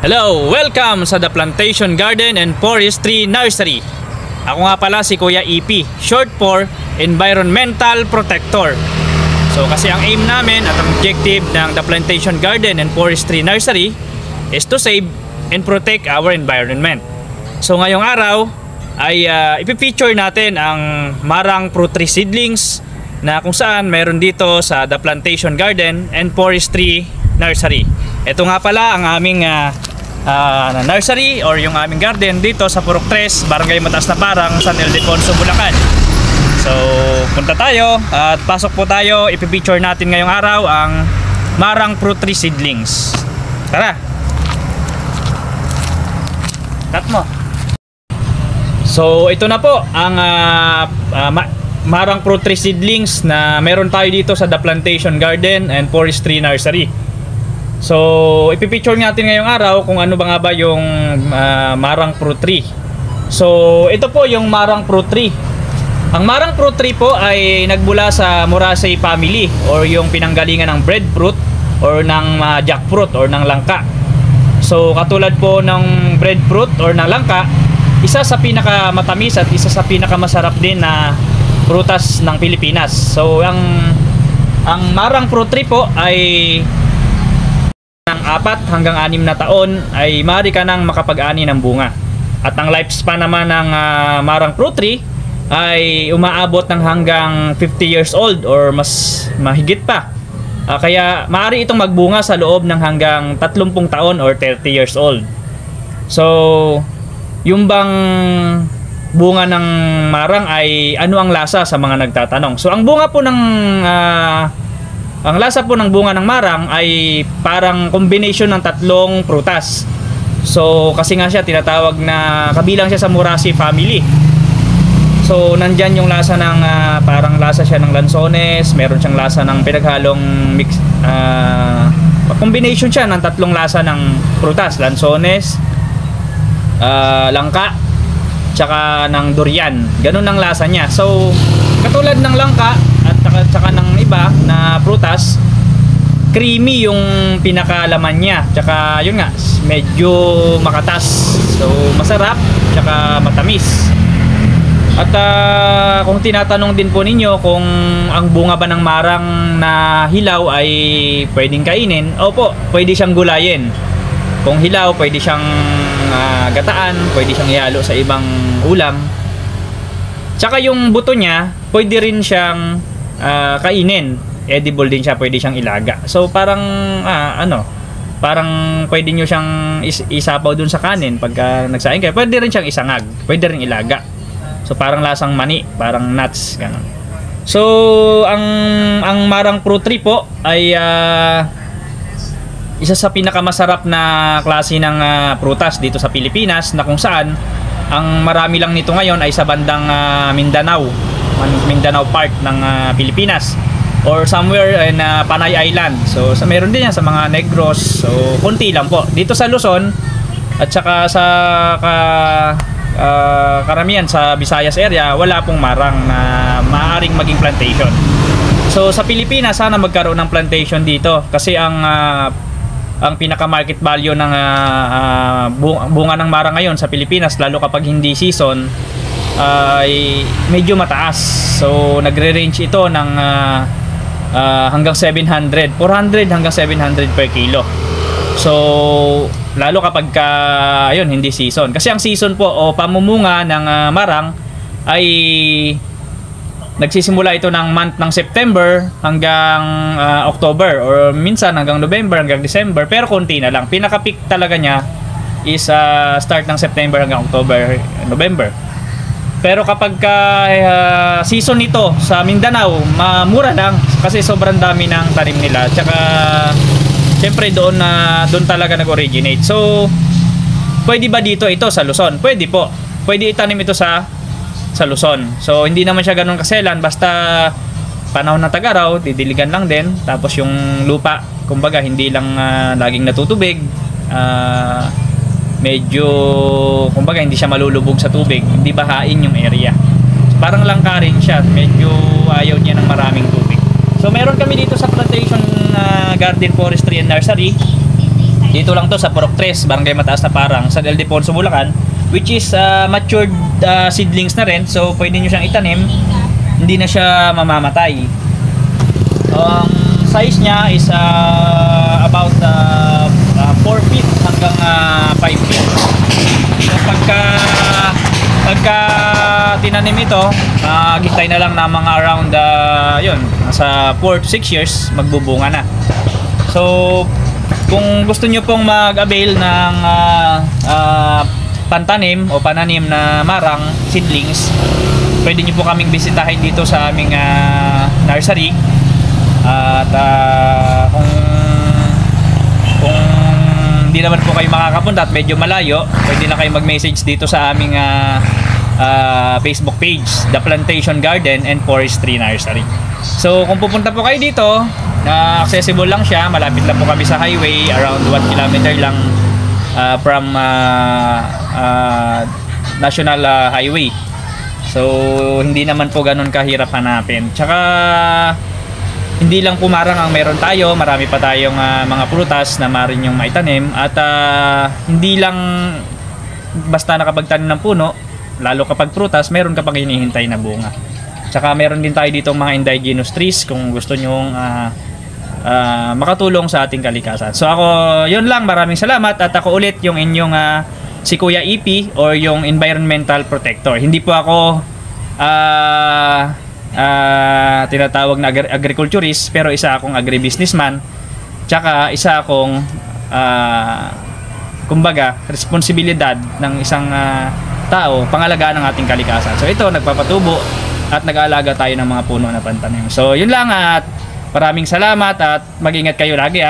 Hello! Welcome sa The Plantation Garden and Forestry Nursery. Ako nga pala si Kuya EP, short for Environmental Protector. So kasi ang aim namin at ang objective ng The Plantation Garden and Forestry Nursery is to save and protect our environment. So ngayong araw ay ipipicture natin ang marang fruit tree seedlings na kung saan meron dito sa The Plantation Garden and Forestry Nursery. Ito nga pala ang aming nursery or yung aming garden dito sa Purok 3, Barangay Mataas na Parang, San Ildefonso, Bulacan. So punta tayo at pasok po tayo. Ipipicture natin ngayong araw ang marang fruit tree seedlings. Tara! Cut mo! So ito na po ang marang fruit tree seedlings na meron tayo dito sa The Plantation Garden and Forestry Nursery. So ipipicture natin ngayong araw kung ano ba nga ba yung marang fruit tree. So ito po yung marang fruit tree. Ang marang fruit tree po ay nagmula sa Moraceae family or yung pinanggalingan ng breadfruit or ng jackfruit or ng langka. So katulad po ng breadfruit or ng langka, isa sa pinakamatamis at isa sa pinakamasarap din na prutas ng Pilipinas. So ang marang fruit tree po ay ng 4 hanggang 6 na taon ay maaari ka nang makapag-ani ng bunga. At ang lifespan naman ng marang fruit tree ay umaabot ng hanggang 50 years old or mas mahigit pa. Kaya maaari itong magbunga sa loob ng hanggang 30 taon or 30 years old. So yung bang bunga ng marang ay ano ang lasa sa mga nagtatanong? So ang bunga po ng ang lasa po ng bunga ng marang ay parang combination ng 3 prutas. So kasi nga siya tinatawag na kabilang siya sa Moraceae family. So nandyan yung lasa ng parang lasa siya ng lansones, meron siyang lasa ng pinaghalong mix, combination siya ng 3 lasa ng prutas, lansones, langka, tsaka ng durian. Ganun ang lasa niya. So katulad ng langka at tsaka ng iba na prutas, creamy yung pinakalaman niya. Tsaka yun nga, medyo makatas. So masarap, tsaka matamis. At kung tinatanong din po ninyo kung ang bunga ba ng marang na hilaw ay pwedeng kainin, opo, pwede siyang gulayin. Kung hilaw, pwede siyang gataan, pwede siyang ihalo sa ibang ulam. Tsaka yung buto niya, pwede rin siyang kainin. Edible din siya, pwede siyang ilaga. So parang parang pwede nyo siyang isapaw dun sa kanin pagka nagsaing kayo. Pwede rin siyang isangag, pwede rin ilaga. So parang lasang mani, parang nuts, ganun. So ang marang fruit tree po ay isa sa pinakamasarap na klase ng prutas dito sa Pilipinas, na kung saan ang marami lang nito ngayon ay sa bandang Mindanao part ng Pilipinas or somewhere in Panay Island. So meron din yan sa mga Negros. So konti lang po dito sa Luzon at saka sa karamihan sa Visayas area, wala pong marang na maaaring maging plantation. So sa Pilipinas sana magkaroon ng plantation dito kasi ang pinaka market value ng bunga ng marang ngayon sa Pilipinas, lalo kapag hindi season, ay medyo mataas. So nagre-range ito ng hanggang 400 hanggang 700 per kilo. So lalo kapag ayun, hindi season. Kasi ang season po o pamumunga ng marang ay nagsisimula ito ng month ng September hanggang October or minsan hanggang November hanggang December, pero konti na lang. Pinaka-peak talaga niya is start ng September hanggang October, November. Pero kapag season nito sa Mindanao, mura lang kasi sobrang dami ng tanim nila. Tsaka syempre doon talaga nag-originate. So pwede ba dito ito sa Luzon? Pwede po. Pwede itanim ito sa Luzon. So hindi naman siya ganun kaselan, basta panahon ng tag-araw, didiligan lang din. Tapos yung lupa, kumbaga hindi lang laging natutubig. Medyo kumbaga hindi siya malulubog sa tubig, hindi bahain yung area. Parang langka rin siya, medyo ayaw niya ng maraming tubig. So meron kami dito sa Plantation Garden, Forestry and Nursery Dito lang to sa Purok 3, Barangay Mataas na Parang, San Ildefonso, Bulacan, which is matured seedlings na rin, so pwede nyo siyang itanim, hindi na siya mamamatay. Ang size niya is about 4 feet hanggang 5 feet. So pagka tinanim ito, hintay na lang na mga around yun, nasa 4 to 6 years magbubunga na. So kung gusto nyo pong mag-avail ng pantanim o pananim na marang seedlings, pwede nyo po kaming bisitahin dito sa aming nursery. At kung hindi naman po kayo makakapunta at medyo malayo, pwede na kayo mag-message dito sa aming Facebook page, The Plantation Garden and Forestry Nursery. So kung pupunta po kayo dito, accessible lang siya, malapit lang po kami sa highway, around 1 kilometer lang from National Highway. So hindi naman po ganun kahirap hanapin. Tsaka hindi lang pumarang ang meron tayo, marami pa tayong mga prutas na maaaring yung maitanim. At hindi lang basta nakapagtanim ng puno, lalo kapag prutas, meron kapag hinihintay na bunga. Tsaka meron din tayo dito mga indigenous trees kung gusto nyong makatulong sa ating kalikasan. So ako, yun lang, maraming salamat. At ako ulit yung inyong si Kuya EP or yung environmental protector. Hindi po ako tinatawag na agriculturist, pero isa akong agribusinessman, tsaka isa akong kumbaga responsibilidad ng isang tao, pangalagaan ng ating kalikasan. So ito, nagpapatubo at nag-aalaga tayo ng mga puno na pantanim. So yun lang, at maraming salamat at mag-ingat kayo lagi